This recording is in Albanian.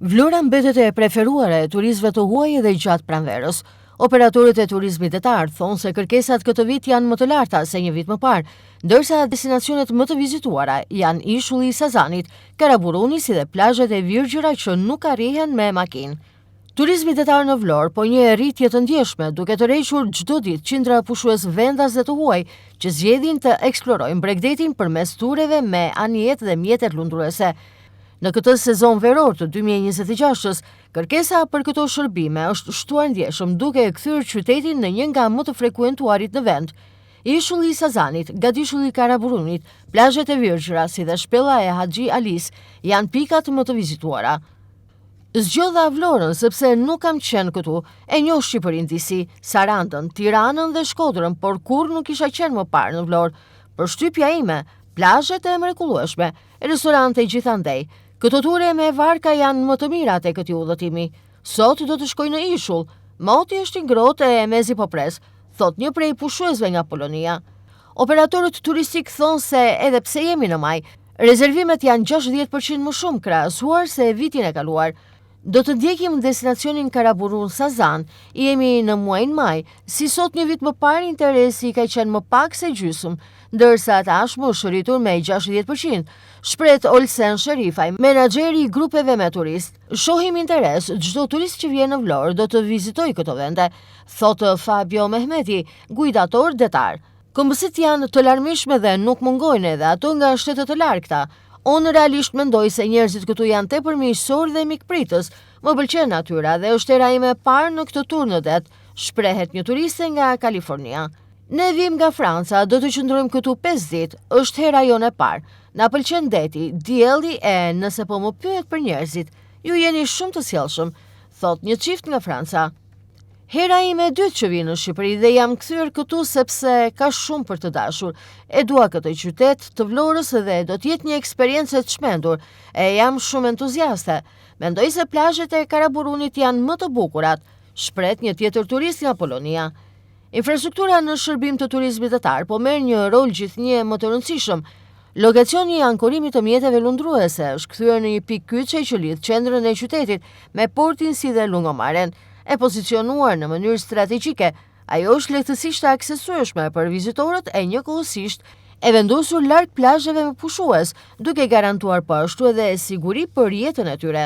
Vlora mbetet e preferuar e turistëve të huaj edhe gjatë pranverës. Operatorët e turizmit detar thonë se kërkesat këtë vit janë më të larta se një vit më parë, ndërsa destinacionet më të vizituara janë Ishulli i Sazanit, Karaburuni si dhe plazhet e Virgjëra që nuk arrihen me makinë. Turizmi detar në Vlorë po një rritje të ndjeshme, duke të rrequr çdo ditë qindra pushues vendas dhe të huaj që zgjedhin të eksplorojnë Bregdetin përmes tureve me anjet dhe mjetet lundruese. Në këtë sezon veror të 2026-s, kërkesa për këto shërbime është shtuar ndjeshëm duke e kthyer qytetin në një nga më të frekuentuarit në vend. Ishulli i Sazanit, Gadishulli i Karaburunit, plazhet e Virgjëra si dhe shpella e Haxhi Alis janë pikat më të vizituara. Zgjodha Vlorën sepse nuk kam qenë këtu, e njoh Shqipërinë disi, Sarandën, Tiranën dhe Shkodrën, por kurrë nuk isha qenë më parë në Vlorë. Përshtypja ime, plazhet e mrekullueshme, restorante gjithandej. Këto ture me varka janë më të mira te këtij udhëtimi. Sot do të shkoj në Ishull. Moti është i ngrohtë e mezi po pres, thot një prej pushuesve nga Polonia. Operatorët turistik thonë se edhe pse jemi në maj, rezervimet janë 60% më shumë krahasuar se vitin e kaluar. Do të ndjekim destinacionin Karaburun Sazan, jemi në muajin maj, si sot një vit më parë interesi ka qenë më pak se gjysmë, ndërsa tashmë është rritur me 60%. Shpret Olsen Sherifaj, menaxheri i grupeve me turist. Shohim interes, çdo turist që vjen në Vlorë do të vizitojë këto vende, thotë Fabio Mehmeti, gujdator detar. Këmbësit janë të larmishme dhe nuk mungojnë edhe ato nga shtetet të largëta. Unë realisht mendoj se njerëzit këtu janë tepër miqësorë dhe mikpritës. Më pëlqen natyra dhe është era ime e parë në këtë tur në det, shprehet një turiste nga Kalifornia. Ne vim nga Franca, do të qëndrojmë këtu 5 ditë, është hera jone e parë. Na pëlqen deti, dielli e nëse po më pyet për njerëzit, ju jeni shumë të sjellshëm, thot një çift nga Franca. Hera ime e dytë që vi në Shqipëri dhe jam kthyer këtu sepse ka shumë për të dashur. E dua këtë qytet të Vlorës dhe do të jetë një eksperiencë e çmendur. E jam shumë entuziaste. Mendoj se plazhet e Karaburunit janë më të bukurat, shpret një tjetër turist nga Polonia. Infrastruktura në shërbim të turizmit detar po merr një rol gjithnjë më të rëndësishëm. Lokacioni i ankorimit të mjeteve lundruese është kthyer në një pikë kyçe që lidh qendrën e qytetit me portin si dhe lungomaren. E pozicionuar në mënyrë strategjike, ajo është lehtësisht e aksesueshme për vizitorët e njëkohësisht e vendosur larg plazheve me pushues, duke garantuar po ashtu edhe siguri për jetën e tyre.